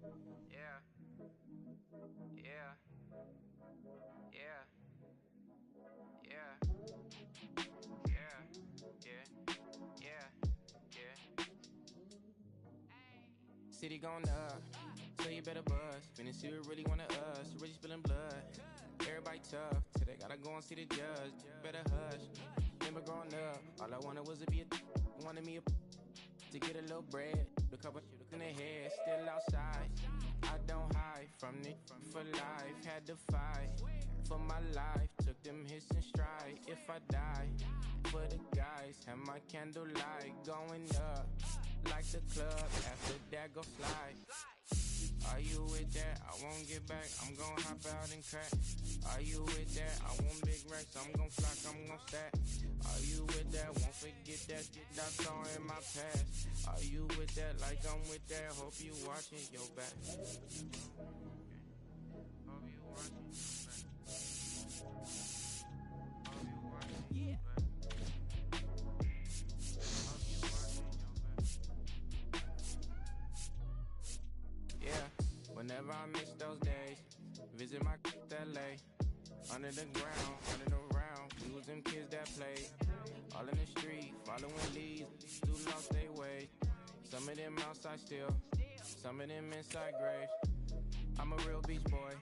Yeah, yeah, yeah, yeah, yeah, yeah, yeah, yeah. City going up, so you better buzz. Finna see what really wanna us, really spilling blood. Everybody tough, today gotta go and see the judge. Better hush. Remember growing up, all I wanted was to be wanted me to get a little bread. The couple in the head, still outside. I don't hide from it for life. Had to fight for my life. Took them hits in stride. If I die, for the guys, have my candlelight going up like the club. After that, go slide. Are you with that? I won't get back. I'm gon' hop out and crack. Are you with that? I want big racks. I'm gon' flock. I'm gon' stack. Are you with that? Won't forget that shit I saw in my past. Are you with that? Like I'm with that. Hope you watching your back. Hope you watching your back. Hope you watching your back. Hope you watching your back. Yeah. Whenever I miss those days, visit my LA. Under the ground, running around, we was them kids that played. All in the street, following leads, who lost their way. Some of them outside still, some of them inside graves. I'm a real beach boy,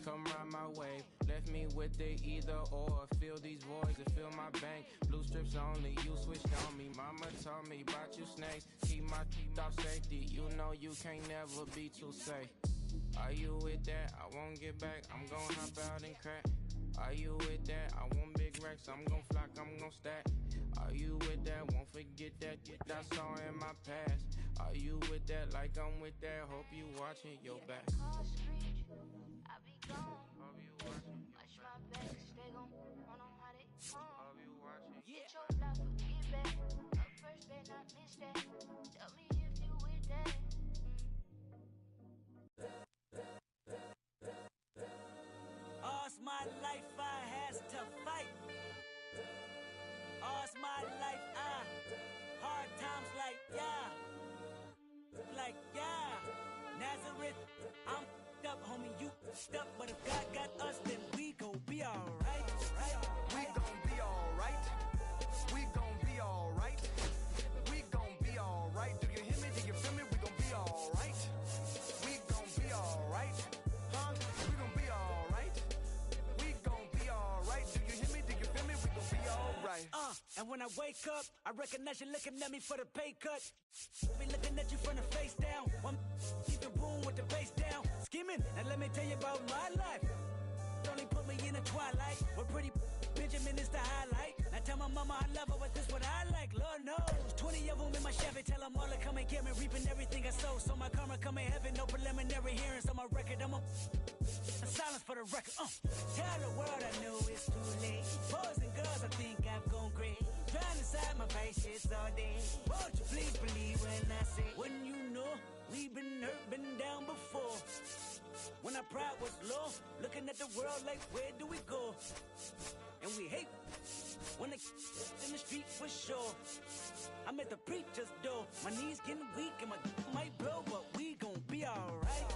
come ride my wave. Left me with the either or, fill these voids and fill my bank. Blue strips only, you switched on me. Mama told me about you snakes, keep my teeth off safety. You know you can't never be too safe. Are you with that? I won't get back. I'm gon' hop out and crack. Are you with that? I want big racks. I'm gon' flock. I'm gon' stack. Are you with that? Won't forget that shit I saw in my past. Are you with that? Like I'm with that. Hope you watching your back. I be gone. Hope you watching. Watch my back, they gon' run on how they come. Hope you watching. Get your life or get back. Up first, better not miss that. Tell me if you with that. All's my life I has to fight. All's my life hard times like yeah. Nazareth, I'm up, homie, you up, but if God got us, then we gon' be alright. We gon' be alright. We gon' be alright. We gon' be alright. Do you hear me? Do you feel me? We gon' be alright. We gon' be alright. Huh? We gon' be alright. We gon' be alright. Do you hear me? Do you feel me? We gon' be alright. And when I wake up, I recognize you looking at me for the pay cut. Be looking at you from the face down. One keeping boom with the bass down. Skimming, and let me tell you about my life. Only put me in the twilight. Where pretty Benjamin is the highlight. I tell my mama I love her, but this what I like. Lord knows. 20 of them in my Chevy. Tell them all to come and get me. Reaping everything I sow. So my karma come in heaven. No preliminary hearings on my record. I'm a silence for the record. Tell the world I know it's too late. Boys and girls, I think I've gone crazy. Trying to side my patience all day. Won't you please believe when I say, when you know we've been hurt, been down before. When our pride was low, looking at the world like, where do we go? And we hate when they in the street for sure. I'm at the preacher's door. My knees getting weak and my might blow, but we gon' be alright.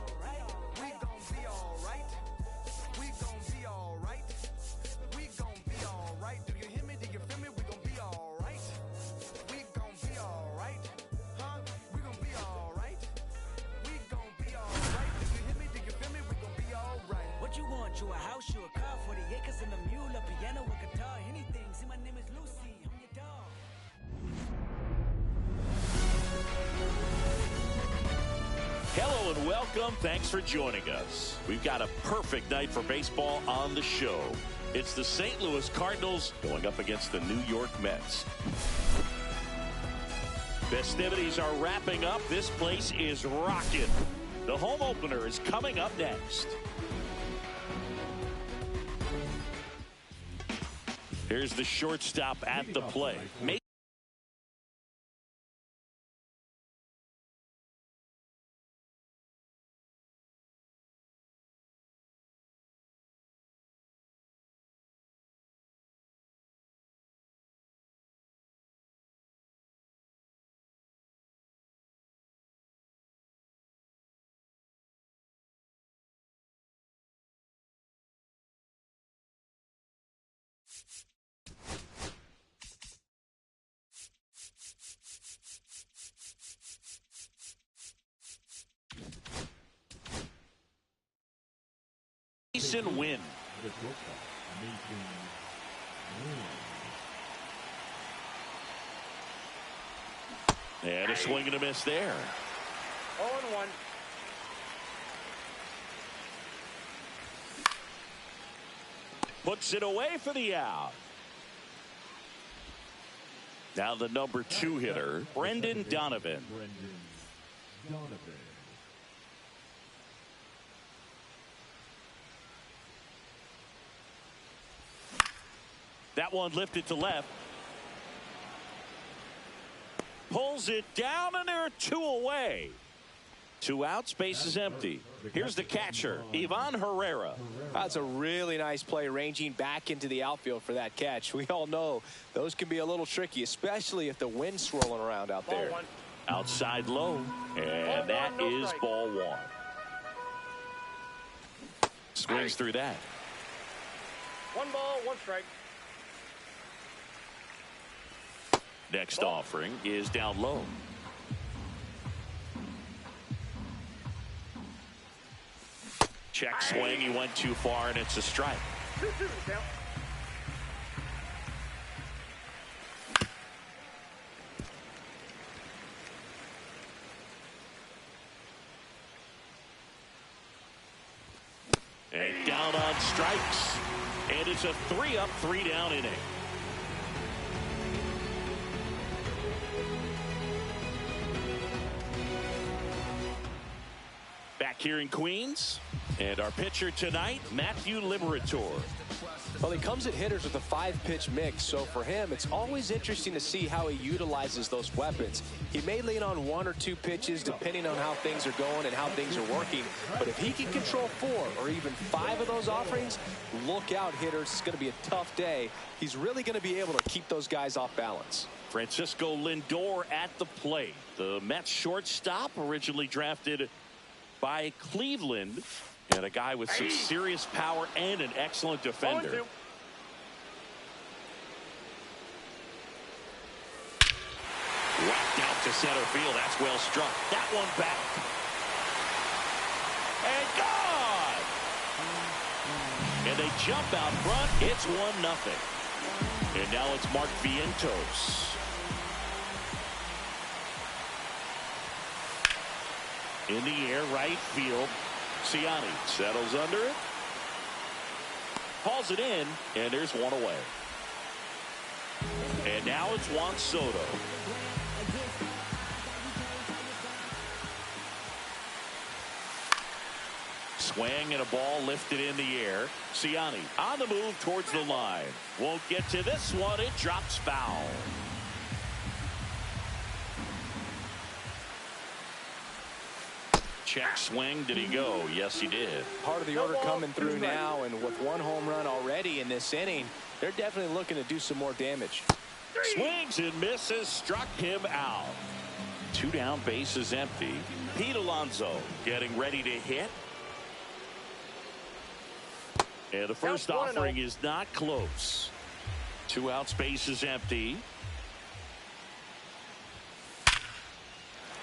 We gon' be alright. We gon' be alright. We gon' be alright. Do you hear me? Do you feel me? We gon' be alright. We gon' be alright. Huh? We gon' be alright. We gon' be alright. Do you hear me? Do you feel me? We gon' be alright. What you want? You a house, you a car, 40 acres and a mule, a piano, a guitar, anything. See, my name is Lucy, I'm your dog. Hello and welcome. Thanks for joining us. We've got a perfect night for baseball on the show. It's the St. Louis Cardinals going up against the New York Mets. Festivities are wrapping up. This place is rocking. The home opener is coming up next. Here's the shortstop at the plate. Mason win. And a swing and a miss there. 0-1. Puts it away for the out. Now the number 2 hitter, Brendan Donovan. That one lifted to left. Pulls it down, and there are 2 away. 2 outs, base is empty. Here's the catcher, Ivan Herrera. That's a really nice play, ranging back into the outfield for that catch. We all know those can be a little tricky, especially if the wind's swirling around out there. Outside low, and that is ball 1. Swings through that. 1 ball, 1 strike. Next offering is down low. Check swing, he went too far, and it's a strike. 2-2 count. And down on strikes. And it's a 3-up, 3-down inning. Back here in Queens, and our pitcher tonight, Matthew Liberatore. Well, he comes at hitters with a 5-pitch mix, so for him, it's always interesting to see how he utilizes those weapons. He may lean on 1 or 2 pitches depending on how things are going and how things are working, but if he can control 4 or even 5 of those offerings, look out, hitters. It's going to be a tough day. He's really going to be able to keep those guys off balance. Francisco Lindor at the plate. The Mets shortstop, originally drafted by Cleveland, and a guy with some serious power and an excellent defender. 0-2. Whacked out to center field. That's well struck. That one back. And gone! And they jump out front. It's 1-0. And now it's Mark Vientos. In the air, right field. Ciani settles under it. Hauls it in, and there's 1 away. And now it's Juan Soto. Swing and a ball lifted in the air. Ciani on the move towards the line. Won't get to this one. It drops foul. Check swing. Did he go? Yes, he did. Part of the order coming through now, and with 1 home run already in this inning, they're definitely looking to do some more damage. Swings and misses. Struck him out. 2 down, base is empty. Pete Alonso getting ready to hit. And the first offering is not close. 2 outs, base is empty.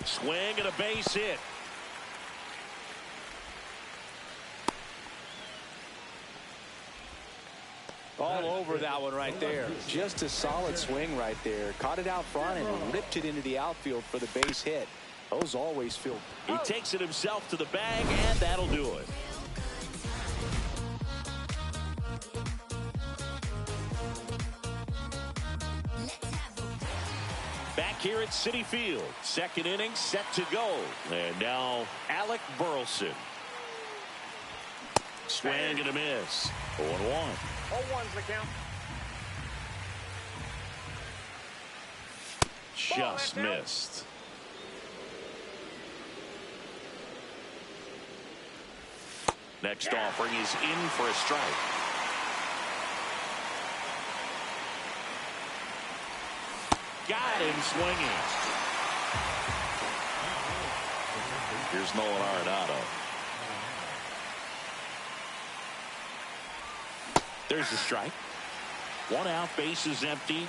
Swing and a base hit. All over that one right there. Just a solid swing right there. Caught it out front and ripped it into the outfield for the base hit. Those always feel. He takes it himself to the bag, and that'll do it. Back here at Citi Field. 2nd inning set to go. And now Alec Burleson. Swing and a miss. 0-1. 0-1's the count. Just missed. Next offering is in for a strike. Got him swinging. Here's Nolan Arenado. There's the strike. One out, base is empty.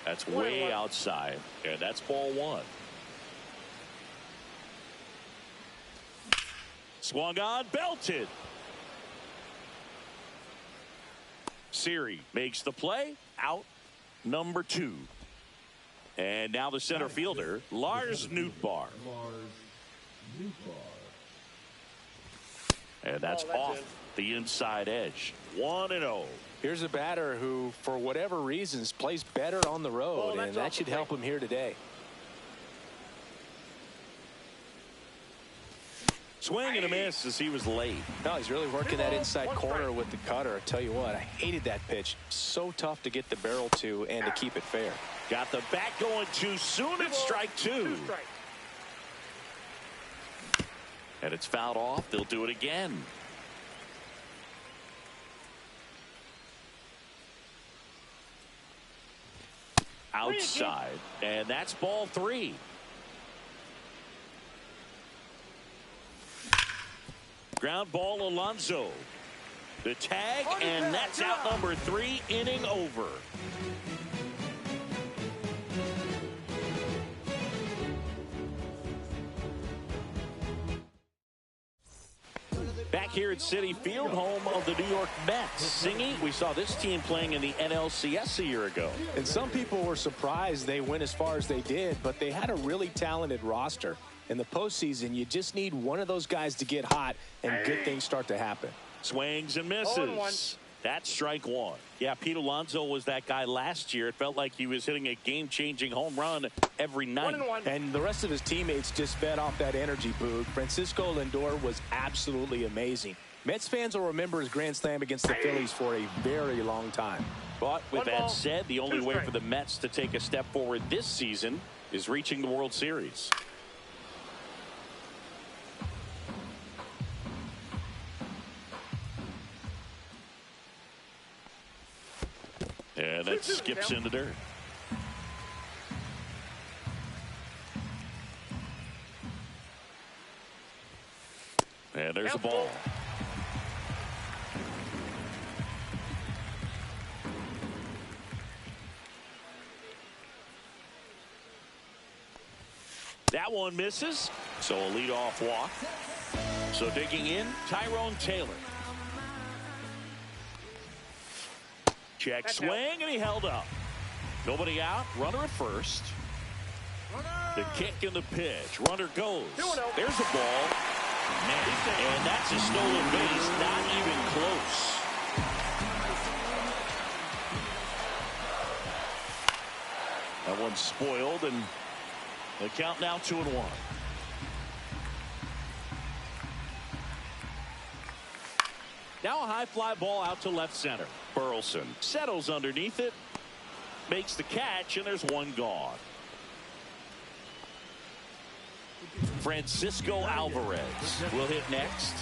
That's way outside, and that's ball one. Swung on, belted. Siri makes the play, out number 2. And now the center fielder, Lars Nootbaar. And that's off the inside edge. 1-0. Here's a batter who, for whatever reasons, plays better on the road, and that should help him here today. Swing and a miss as he was late. No, he's really working that inside corner with the cutter. I tell you what, I hated that pitch. So tough to get the barrel to and to keep it fair. Got the bat going too soon. It's strike 2. And it's fouled off. They'll do it again. Outside, and that's ball 3. Ground ball, Alonso. The tag, and that's out number 3, inning over. Back here at Citi Field, home of the New York Mets. Singy, we saw this team playing in the NLCS a year ago. And some people were surprised they went as far as they did, but they had a really talented roster. In the postseason, you just need one of those guys to get hot, and good things start to happen. Swings and misses. That's strike 1. Yeah, Pete Alonso was that guy last year. It felt like he was hitting a game-changing home run every night. And the rest of his teammates just fed off that energy, Boog. Francisco Lindor was absolutely amazing. Mets fans will remember his grand slam against the Phillies for a very long time. But with that said, the only way for the Mets to take a step forward this season is reaching the World Series. And that skips in the dirt. And there's a ball. That one misses. So a leadoff walk. So digging in, Tyrone Taylor. Check swing, and he held up. Nobody out. Runner at first. The kick and the pitch. Runner goes. There's a ball. And that's a stolen base. Not even close. That one's spoiled, and the count now 2-1. Now a high fly ball out to left center. Burleson settles underneath it, makes the catch, and there's one gone. Francisco Alvarez will hit next.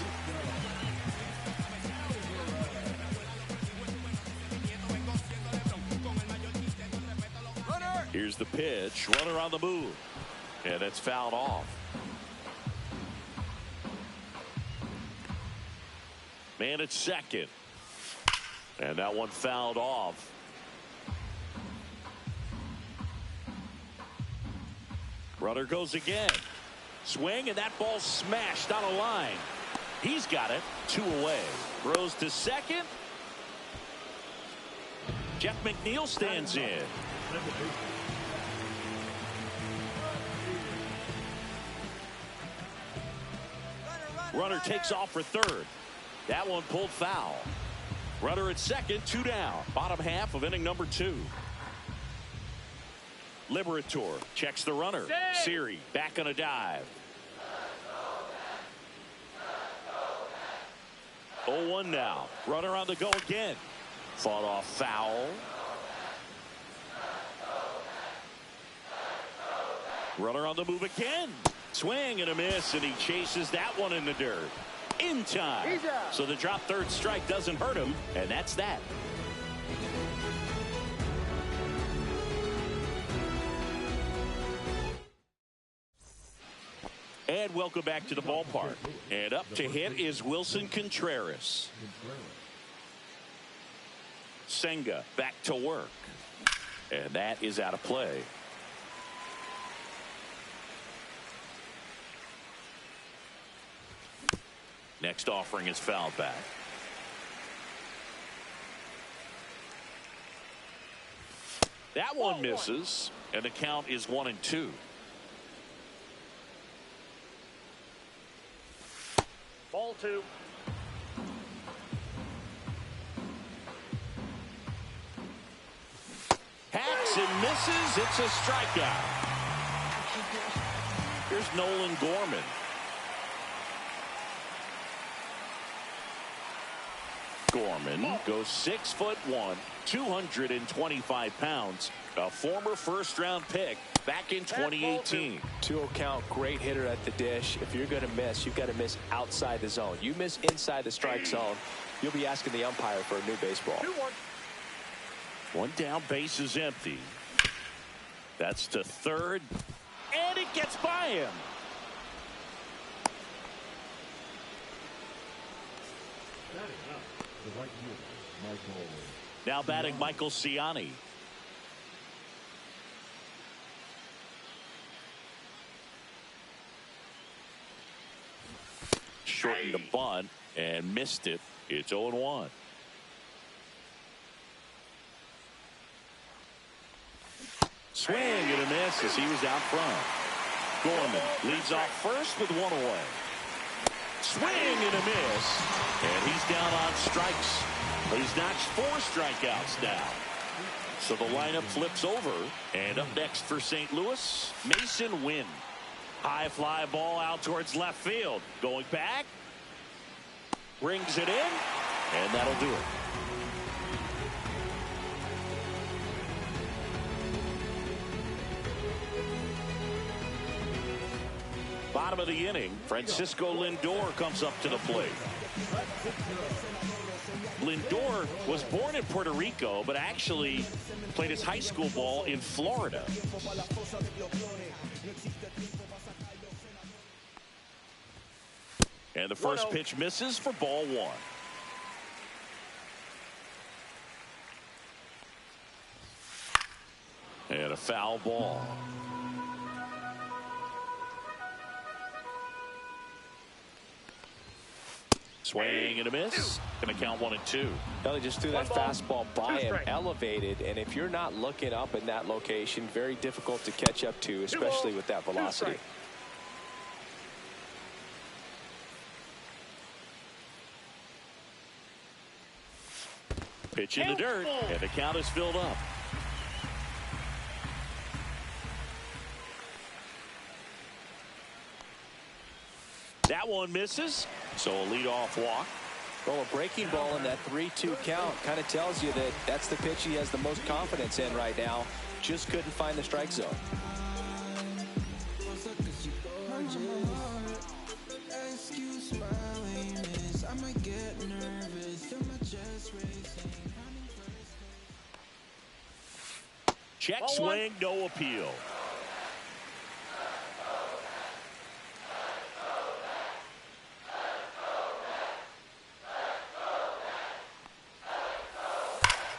Here's the pitch. Runner on the move. And it's fouled off. Man at second. And that one fouled off. Runner goes again. Swing, and that ball smashed on a line. He's got it. 2 away. Throws to second. Jeff McNeil stands in. Runner takes off for third. That one pulled foul. Runner at second, 2 down. Bottom half of inning number 2. Liberator checks the runner. Siri back on a dive. 0-1 now. Runner on the go again. Fought off foul. Runner on the move again. Swing and a miss, and he chases that one in the dirt. In time. So the drop third strike doesn't hurt him, and that's that. And welcome back to the ballpark. And up to hit is Wilson Contreras. Senga back to work. And that is out of play. Next offering is fouled back. That one misses, and the count is 1-2. Ball 2. Hacks and misses. It's a strikeout. Here's Nolan Gorman. Gorman goes 6'1", 225 pounds, a former first-round pick back in 2018. 2-0 count, great hitter at the dish. If you're going to miss, you've got to miss outside the zone. You miss inside the strike zone, you'll be asking the umpire for a new baseball. 2-1. One down, base is empty. That's to third, and it gets by him. Now batting Michael Ciani. Shortened the bunt and missed it. It's 0-1. Swing and a miss as he was out front. Gorman leads off first with one away. Swing and a miss. And he's down on strikes. But he's notched 4 strikeouts now. So the lineup flips over. And up next for St. Louis, Mason Wynn. High fly ball out towards left field. Going back. Brings it in. And that'll do it. Bottom of the inning, Francisco Lindor comes up to the plate. Lindor was born in Puerto Rico, but actually played his high school ball in Florida. And the first pitch misses for ball 1. And a foul ball. Swing and a miss. Going to count 1-2. Well, he just threw that fastball by him, elevated, and if you're not looking up in that location, very difficult to catch up to, especially with that velocity. Pitch in the dirt, and the count is filled up. That one misses, so a leadoff walk. Well, a breaking ball in that 3-2 count kind of tells you that that's the pitch he has the most confidence in right now. Just couldn't find the strike zone. Check swing, no appeal.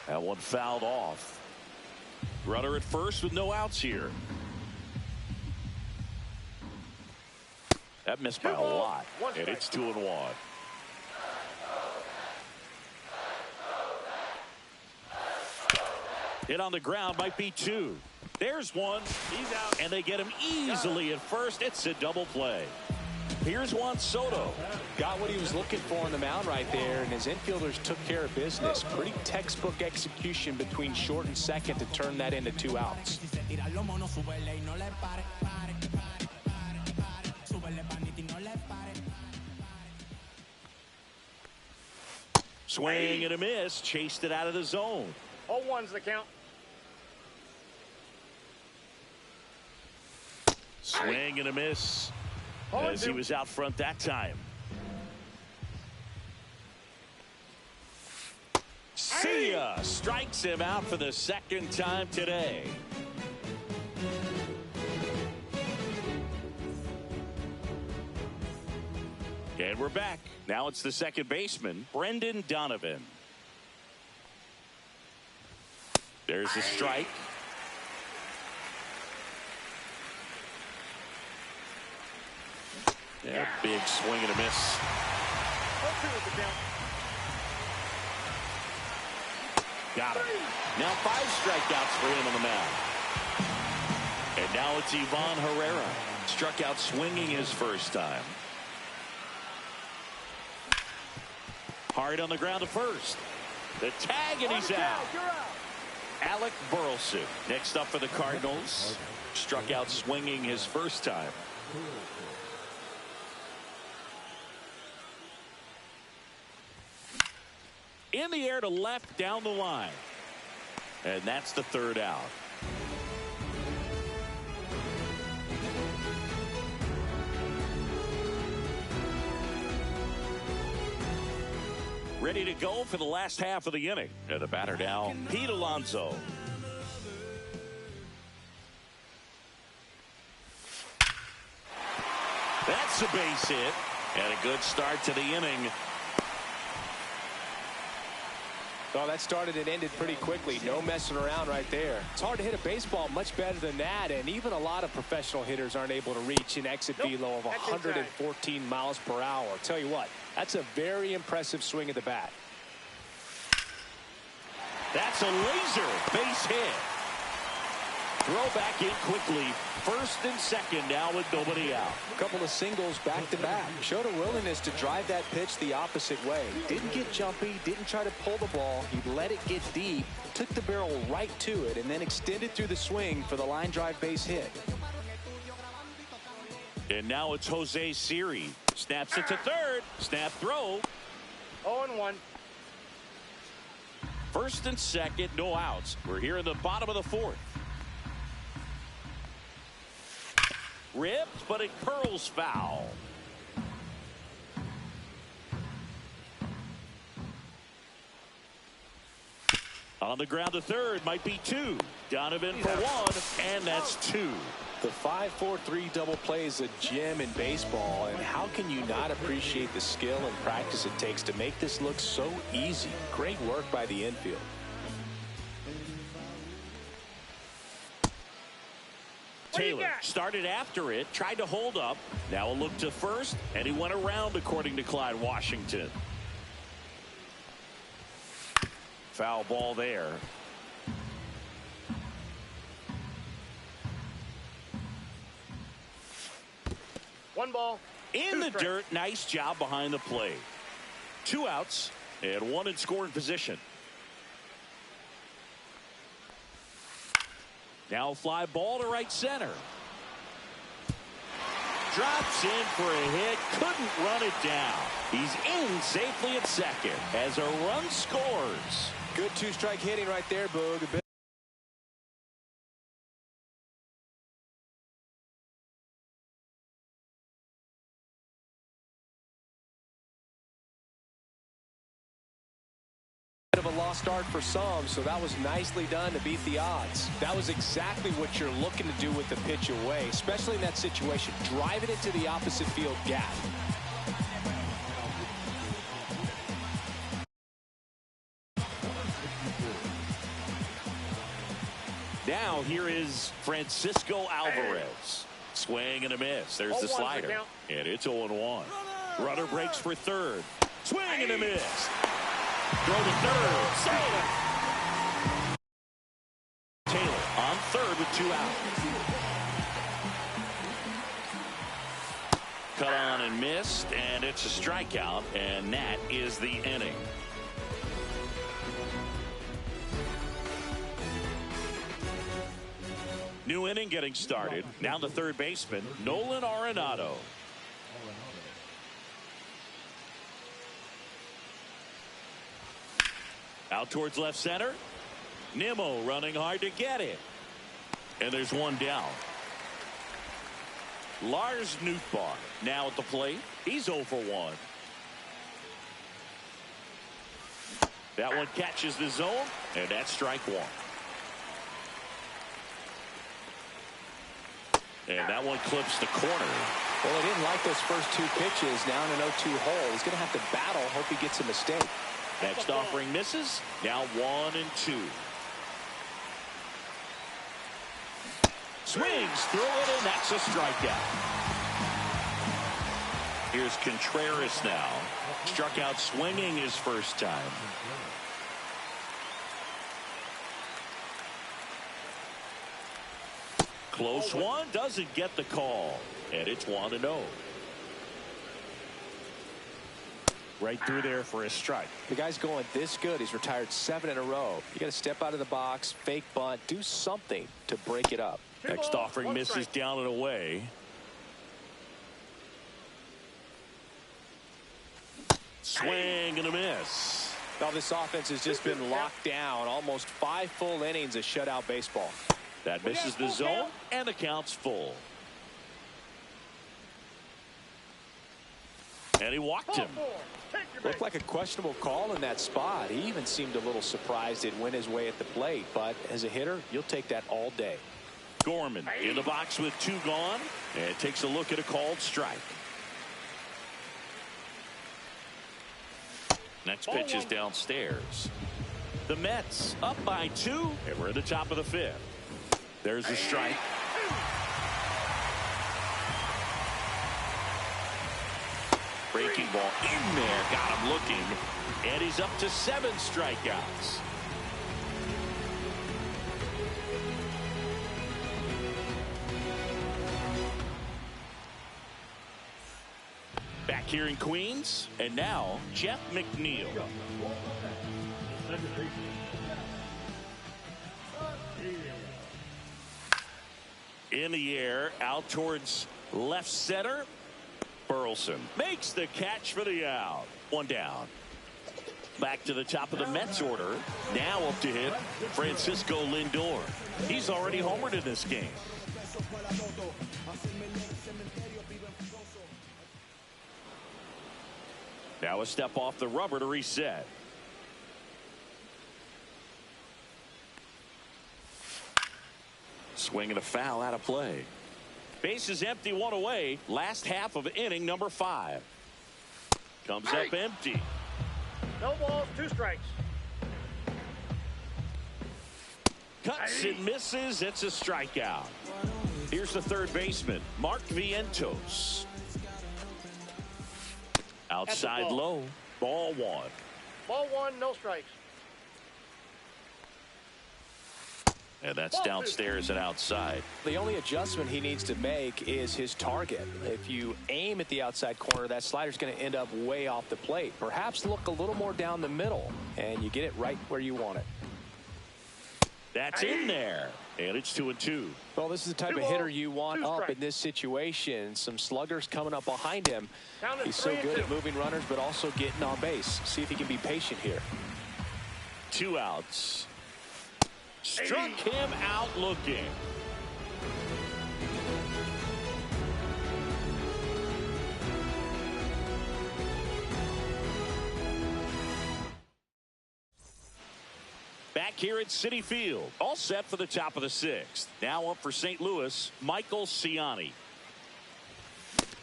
That one fouled off. Runner at first with no outs here. That missed by a lot, and it's 2-1. Hit on the ground, might be 2. There's one. He's out, and they get him easily at first. It's a double play. Here's Juan Soto. Got what he was looking for on the mound right there, and his infielders took care of business. Pretty textbook execution between short and second to turn that into 2 outs. Swing and a miss. Chased it out of the zone. 0-1's the count. Swing and a miss. As he was out front that time. See ya. Strikes him out for the second time today. And we're back. Now it's the second baseman, Brendan Donovan. There's a strike. Yeah, big swing and a miss. 0-2 is the count. Got him. Now 5 strikeouts for him on the mound. And now it's Ivan Herrera. Struck out swinging his first time. Hard on the ground to first. The tag, and he's out. Alec Burleson next up for the Cardinals. Struck out swinging his first time. In the air to left down the line. And that's the third out. Ready to go for the last half of the inning. And the batter now, Pete Alonso. That's a base hit. And a good start to the inning. Well, that started and ended pretty quickly. No messing around right there. It's hard to hit a baseball much better than that, and even a lot of professional hitters aren't able to reach an exit velo of 114 miles per hour. I'll tell you what, that's a very impressive swing of the bat. That's a laser base hit. Throw back in quickly. First and second now with nobody out. A couple of singles back-to-back. Showed a willingness to drive that pitch the opposite way. Didn't get jumpy, didn't try to pull the ball. He let it get deep, took the barrel right to it, and then extended through the swing for the line drive base hit. And now it's Jose Siri. Snaps it to third. Snap throw. 0-1. First and second, no outs. We're here in the bottom of the fourth. Ripped, but it curls foul. On the ground to third, might be 2. Donovan for 1, and that's 2. The 5-4-3 double play is a gem in baseball, and how can you not appreciate the skill and practice it takes to make this look so easy? Great work by the infield. Taylor started after it, tried to hold up. Now a look to first, and he went around according to Clyde Washington. Foul ball there. One ball. In the dirt, nice job behind the plate. 2 outs and 1 in scoring position. Now fly ball to right center. Drops in for a hit. Couldn't run it down. He's in safely at second as a run scores. Good 2-strike hitting right there, Boog. Of a lost start for some, so that was nicely done to beat the odds. That was exactly what you're looking to do with the pitch away, especially in that situation, driving it to the opposite field gap. Now here is Francisco Alvarez. Swing and a miss. There's the slider. And it's 0-1. Runner breaks for third. Swing and a miss. Throw to third. Taylor. Taylor on third with 2 outs. Cut on and missed, and it's a strikeout, and that is the inning. New inning getting started. Now the third baseman, Nolan Arenado. Out towards left center. Nimmo running hard to get it. And there's 1 down. Lars Nootbaar now at the plate. He's 0 for 1. That one catches the zone, and that's strike 1. And that one clips the corner. Well, he didn't like those first two pitches. Now in an 0-2 hole. He's going to have to battle. Hope he gets a mistake. Next offering misses. Now 1-2. Swings through it, and that's a strikeout. Here's Contreras now. Struck out swinging his first time. Close one, doesn't get the call. And it's 1-0. Right through there for a strike. The guy's going this good. He's retired 7 in a row. You got to step out of the box, fake bunt, do something to break it up. Next offering misses down and away. Swing and a miss. Well, this offense has just been locked down. Almost 5 full innings of shutout baseball. That misses the zone, and the count's full. And he walked him. Looked like a questionable call in that spot. He even seemed a little surprised it went his way at the plate. But as a hitter, you'll take that all day. Gorman in the box with 2 gone, and takes a look at a called strike. Next pitch is downstairs. The Mets up by 2, and we're at the top of the 5th. There's a strike. Breaking ball in there, got him looking, and he's up to 7 strikeouts. Back here in Queens, and now Jeff McNeil. In the air, out towards left center. Burleson makes the catch for the out. 1 down. Back to the top of the Mets order. Now up to hit Francisco Lindor. He's already homered in this game. Now a step off the rubber to reset. Swing and a foul out of play. Base is empty, 1 away. Last half of inning number 5. Comes up empty. No balls, 2 strikes. Cuts and misses. It's a strikeout. Here's the third baseman, Mark Vientos. Outside low. Ball 1. Ball 1, no strikes. And that's downstairs and outside. The only adjustment he needs to make is his target. If you aim at the outside corner, that slider's going to end up way off the plate. Perhaps look a little more down the middle, and you get it right where you want it. That's in there. And it's 2-2. Well, this is the type of hitter you want up in this situation. Some sluggers coming up behind him. He's so good at moving runners, but also getting on base. See if he can be patient here. 2 outs. Struck him out looking. Back here at Citi Field, all set for the top of the 6th. Now up for St. Louis, Michael Ciani.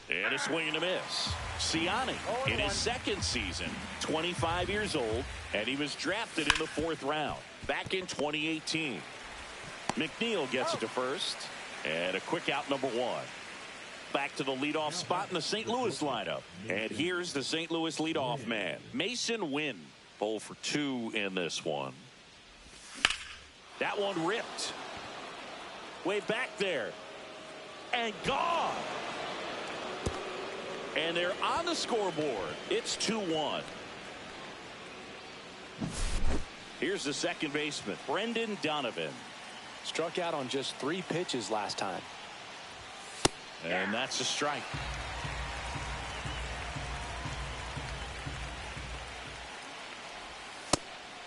And a swing and a miss. Ciani in his 2nd season, 25 years old, and he was drafted in the 4th round back in 2018. McNeil gets it to first, and a quick out number 1. Back to the leadoff spot in the St. Louis lineup. And here's the St. Louis leadoff man, Mason Wynn. 0 for 2 in this one. That one ripped. Way back there. And gone. And they're on the scoreboard. It's 2-1. Here's the second baseman, Brendan Donovan. Struck out on just 3 pitches last time. And that's a strike.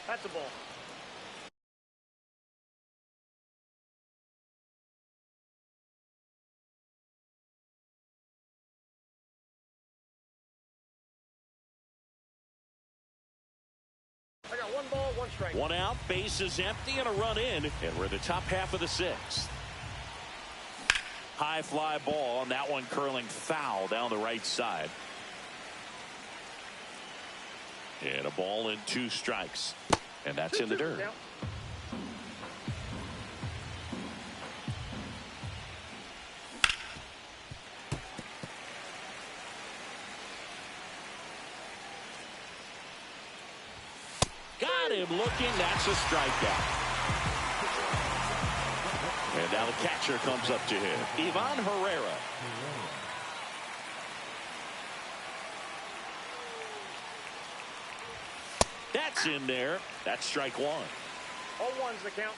That's a ball. I got 1 ball, 1 strike. 1 out, base is empty, and a run in, and we're in the top half of the 6th. High fly ball, and that one curling foul down the right side. And a ball and 2 strikes. And that's in the dirt. Got him looking. That's a strikeout. And now the catcher comes up to him. Ivan Herrera. That's in there. That's strike 1. 0-1's the count.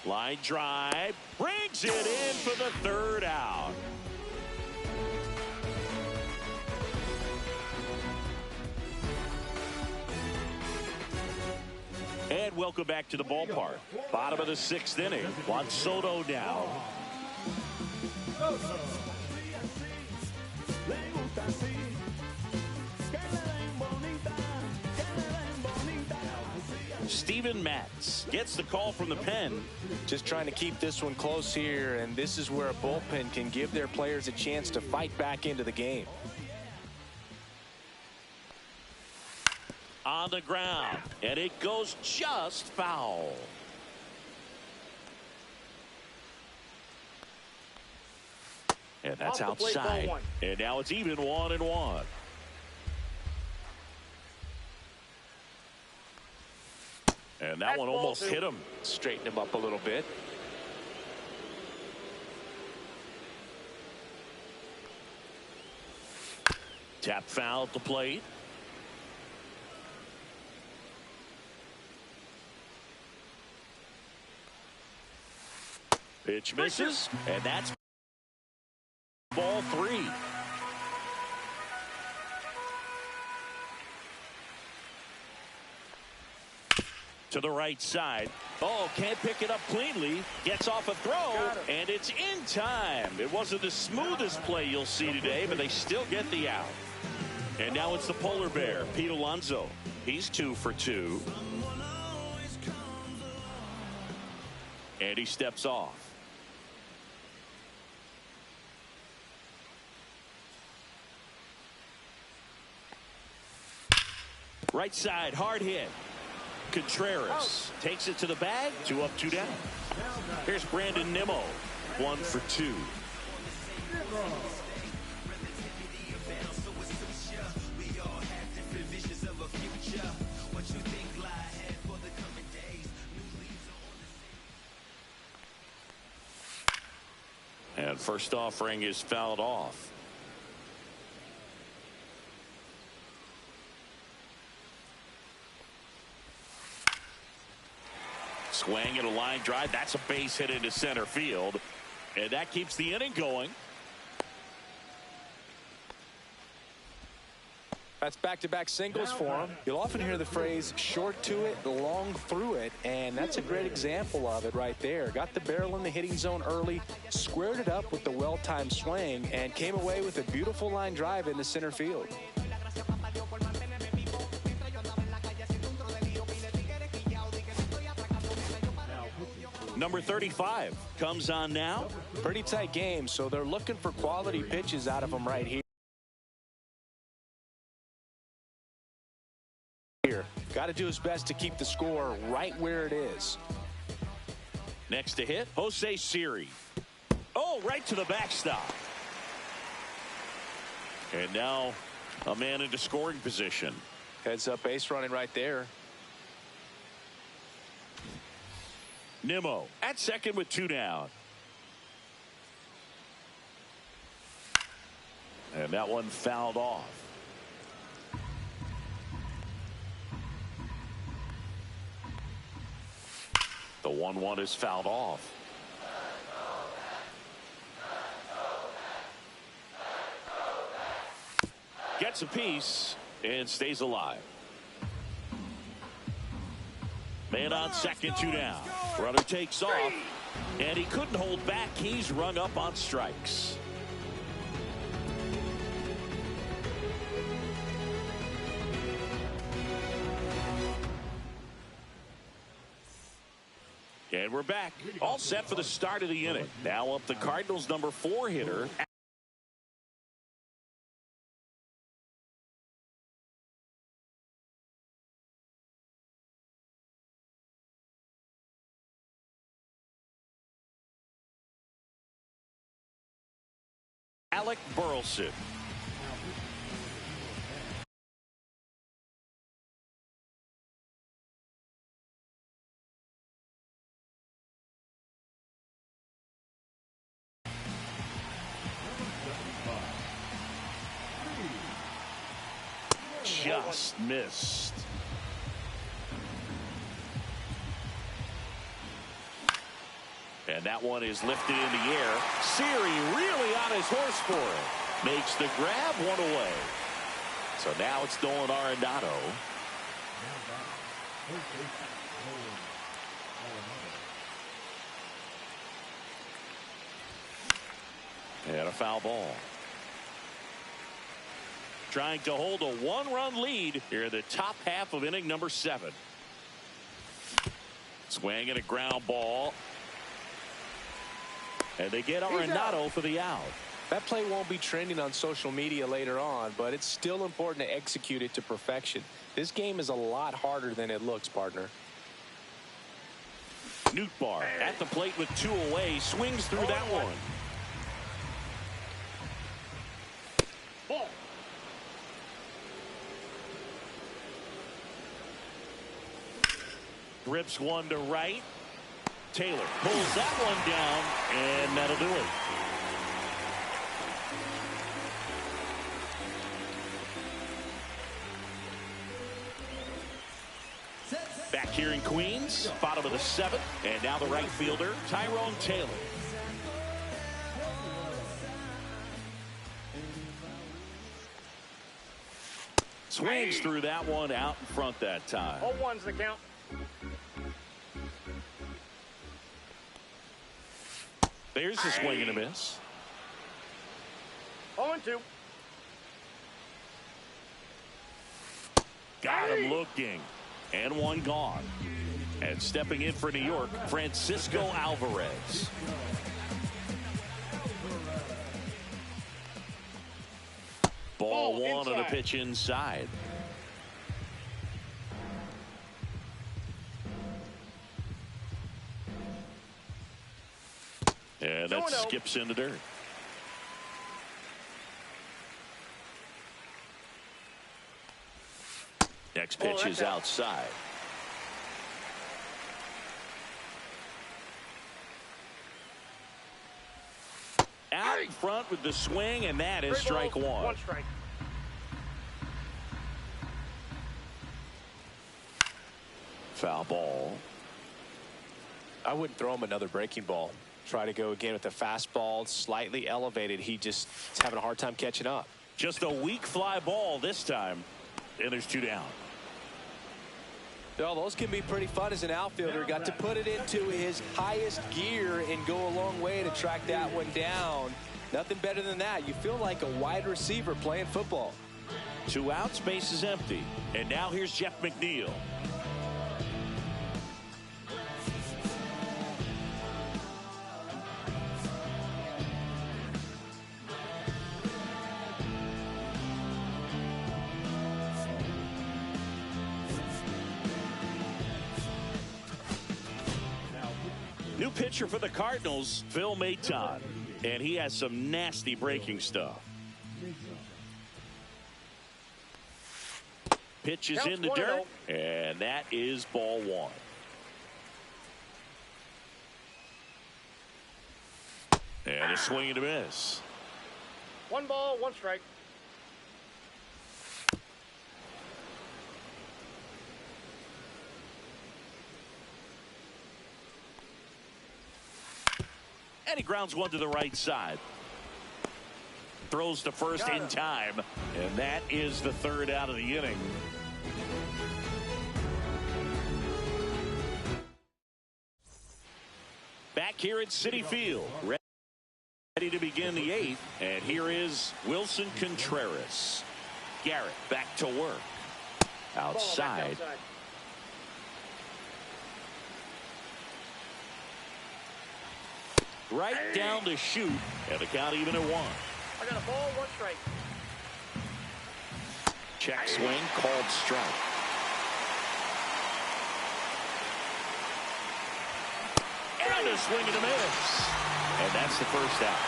Line drive. Brings it in for the 3rd out. And welcome back to the ballpark. Bottom of the 6th inning. Juan Soto now. Steven Matz gets the call from the pen. Just trying to keep this one close here, and this is where a bullpen can give their players a chance to fight back into the game. On the ground, and it goes just foul. And that's outside. And now it's even 1-1. And that one almost hit him. Straighten him up a little bit. Tap foul at the plate. Pitch misses, and that's ball 3. To the right side. Oh, can't pick it up cleanly. Gets off a throw, and it's in time. It wasn't the smoothest play you'll see today, but they still get the out. And now it's the polar bear, Pete Alonso. He's 2 for 2. And he steps off. Right side, hard hit. Contreras takes it to the bag. 2 up, 2 down. Here's Brandon Nimmo. 1 for 2. And first offering is fouled off. Swing and a line drive. That's a base hit into center field. And that keeps the inning going. That's back-to-back singles for him. You'll often hear the phrase short to it, long through it, and that's a great example of it right there. Got the barrel in the hitting zone early, squared it up with the well-timed swing, and came away with a beautiful line drive into center field. Number 35 comes on now. Pretty tight game, so they're looking for quality pitches out of him right here. Got to do his best to keep the score right where it is. Next to hit, Jose Siri. Oh, right to the backstop. And now a man into scoring position. Heads up base running right there. Nimmo at second with 2 down. And that one fouled off. The 1-1 is fouled off. Gets a piece and stays alive. Man on second, 2 down. Runner takes off, and he couldn't hold back. He's rung up on strikes. And we're back. All set for the start of the inning. Now up the Cardinals' number 4 hitter. Alec Burleson. Just missed. And that one is lifted in the air. Siri really on his horse for it. Makes the grab, one away. So now it's Nolan Arenado. And a foul ball. Trying to hold a 1-run lead here in the top half of inning number 7. Swing and a ground ball. And they get Arenado for the out. That play won't be trending on social media later on, but it's still important to execute it to perfection. This game is a lot harder than it looks, partner. Nootbaar at the plate with 2 away. Swings through that one. Ball. Rips one to right. Taylor pulls that one down, and that'll do it. Back here in Queens, bottom of the 7th, and now the right fielder, Tyrone Taylor. Swings through that one out in front that time. 0-1's the count. There's a swing and a miss. 0-2. Got him looking. And one gone. And stepping in for New York, Francisco Alvarez. Ball one on a pitch inside. And that skips in the dirt. Next pitch is outside. Out in front with the swing, and that is strike one. 1 strike. Foul ball. I wouldn't throw him another breaking ball. Try to go again with the fastball, slightly elevated. He just is having a hard time catching up. Just a weak fly ball this time, and there's 2 down. Well, those can be pretty fun as an outfielder. Got to put it into his highest gear and go a long way to track that one down. Nothing better than that. You feel like a wide receiver playing football. 2 outs, base is empty. And now here's Jeff McNeil. New pitcher for the Cardinals, Phil Maton, and he has some nasty breaking stuff. Pitch is in the dirt, and that is ball 1. And a swing and a miss. 1 ball, 1 strike. And he grounds one to the right side. Throws to first in time. And that is the 3rd out of the inning. Back here at Citi Field. Ready to begin the 8th. And here is Wilson Contreras. Garrett back to work. Outside. Right down to shoot, and the count even at 1. I got a ball, 1 strike. Check swing, called strike. And a swing and a miss. And that's the first out.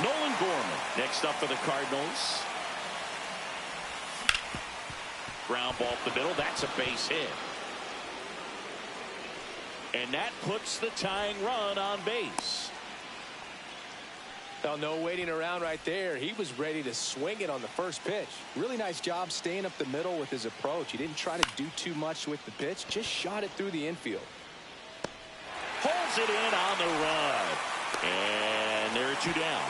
Nolan Gorman next up for the Cardinals. Ground ball up the middle. That's a base hit. And that puts the tying run on base. Well, no waiting around right there. He was ready to swing it on the first pitch. Really nice job staying up the middle with his approach. He didn't try to do too much with the pitch, just shot it through the infield. Pulls it in on the run. And there are 2 down.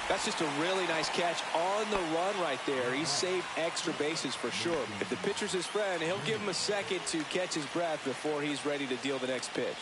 That's just a really nice catch on the run right there. He saved extra bases for sure. If the pitcher's his friend, he'll give him a second to catch his breath before he's ready to deal the next pitch.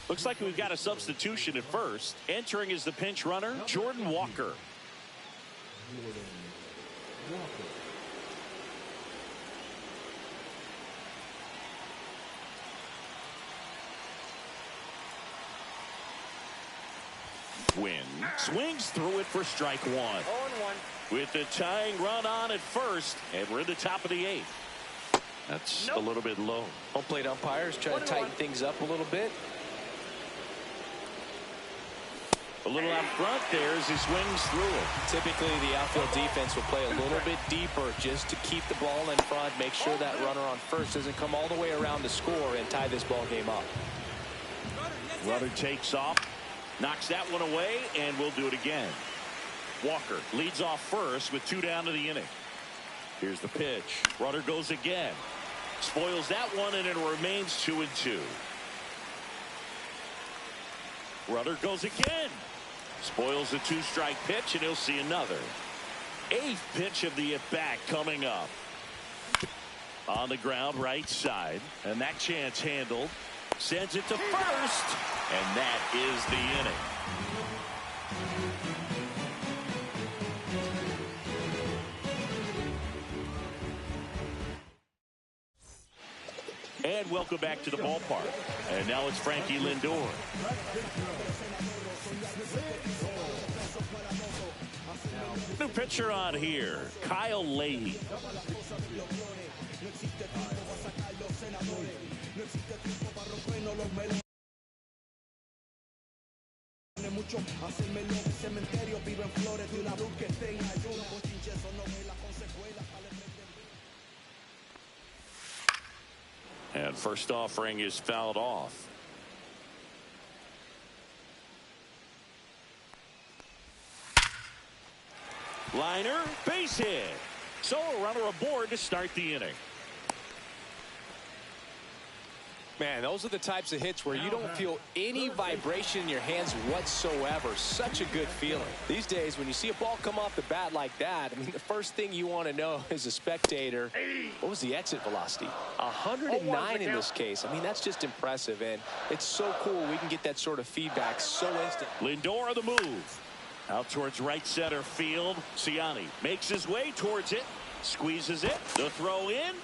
Looks like we've got a substitution at first. Entering is the pinch runner, Jordan Walker. Win swings through it for strike 1. 0-1. With the tying run on at first, and we're in the top of the 8th. That's a little bit low. Home plate umpires trying to tighten things up a little bit. A little out front there as he swings through it. Typically, the outfield defense will play a little bit deeper just to keep the ball in front, make sure that runner on first doesn't come all the way around to score and tie this ball game up. Runner takes off, knocks that one away, and we'll do it again. Walker leads off first with 2 down to the inning. Here's the pitch. Runner goes again. Spoils that one, and it remains 2-2. Runner goes again. Spoils a 2-strike pitch, and he'll see another. 8th pitch of the at-bat coming up. On the ground, right side. And that chance handled. Sends it to first. And that is the inning. And welcome back to the ballpark. And now it's Frankie Lindor. New pitcher on here, Kyle Leahy. And first offering is fouled off. Liner, base hit. So a runner aboard to start the inning. Man, those are the types of hits where you don't feel any vibration in your hands whatsoever. Such a good feeling. These days, when you see a ball come off the bat like that, I mean, the first thing you want to know as a spectator, what was the exit velocity? 109 in this case. I mean, that's just impressive, and it's so cool we can get that sort of feedback so instant. Lindor on the move. Out towards right center field. Ciani makes his way towards it. Squeezes it. The throw in.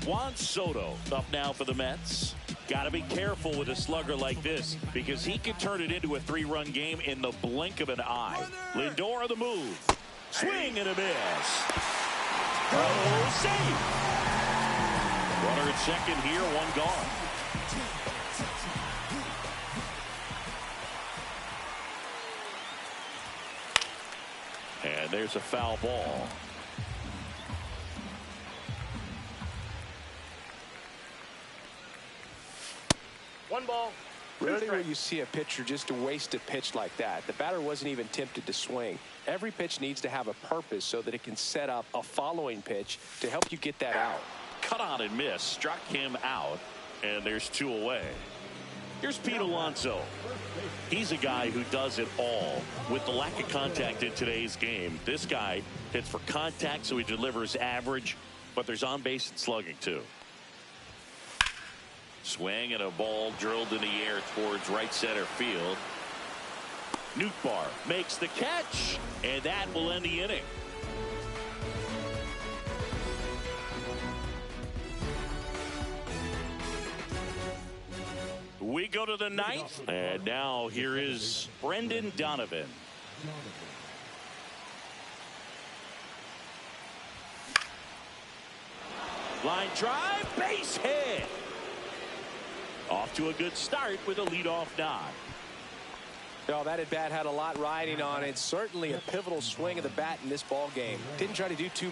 Juan Soto up now for the Mets. Got to be careful with a slugger like this because he can turn it into a 3-run game in the blink of an eye. Lindor on the move. Swing and a miss. Oh, save. Runner at second here, 1 gone. And there's a foul ball. One ball, Rarely will you see a pitcher just waste a pitch like that. The batter wasn't even tempted to swing. Every pitch needs to have a purpose so that it can set up a following pitch to help you get that out. Cut on and miss. Struck him out. And there's 2 away. Here's Pete Alonso. He's a guy who does it all. With the lack of contact in today's game, this guy hits for contact, so he delivers average, but there's on base and slugging too. Swing and a ball drilled in the air towards right center field. Nootbaar makes the catch, and that will end the inning. We go to the 9th, and now here is Brendan Donovan. Line drive, base hit. Off to a good start with a leadoff nod. Oh, that at bat had a lot riding on it. Certainly a pivotal swing of the bat in this ball game. Didn't try to do too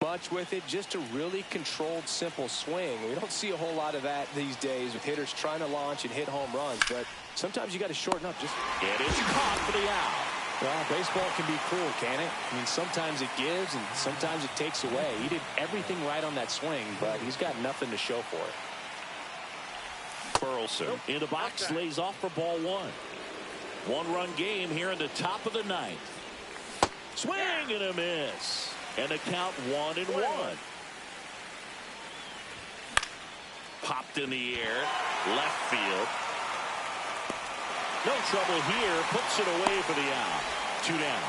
much with it, just a really controlled, simple swing. We don't see a whole lot of that these days with hitters trying to launch and hit home runs, but sometimes you got to shorten up. It is caught for the out. Well, baseball can be cruel, can it? I mean, sometimes it gives and sometimes it takes away. He did everything right on that swing, but he's got nothing to show for it. Burleson in the box, lays off for ball 1. 1-run game here in the top of the 9th. Swing and a miss. And a count 1-1. Popped in the air. Left field. No trouble here. Puts it away for the out. 2 down.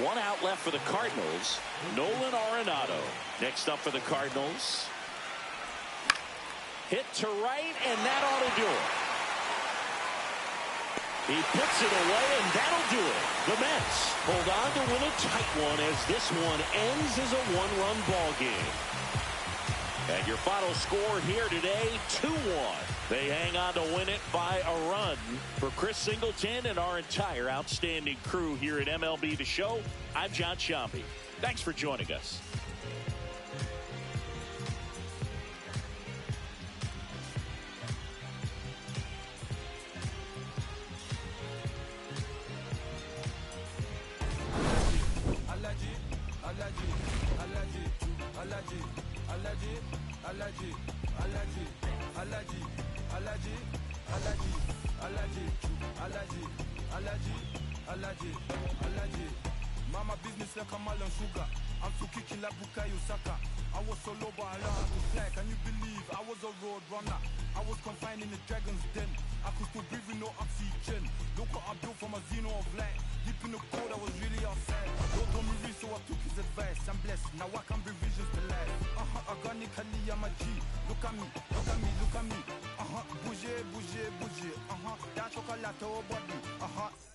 1 out left for the Cardinals. Nolan Arenado next up for the Cardinals. Hit to right, and that ought to do it. He puts it away, and that'll do it. The Mets hold on to win a tight one as this one ends as a 1-run ball game. And your final score here today, 2-1. They hang on to win it by a run. For Chris Singleton and our entire outstanding crew here at MLB The Show, I'm John Sciambi. Thanks for joining us. Allergy. Mama business like a melon sugar. I'm too kicking like Bukayo Saka. I was so low but I learned how to fly. Can you believe I was a road runner? I was confined in the dragon's den. I could still breathe with no oxygen. Look what I built from a xeno of light. Deep in the cold I was really outside. Don't tell me real, so I took his advice. I'm blessed, now I can bring visions to life. Organically I'm a G. Look at me, look at me, look at me. Bouger, bouger, bouger. That chocolate body.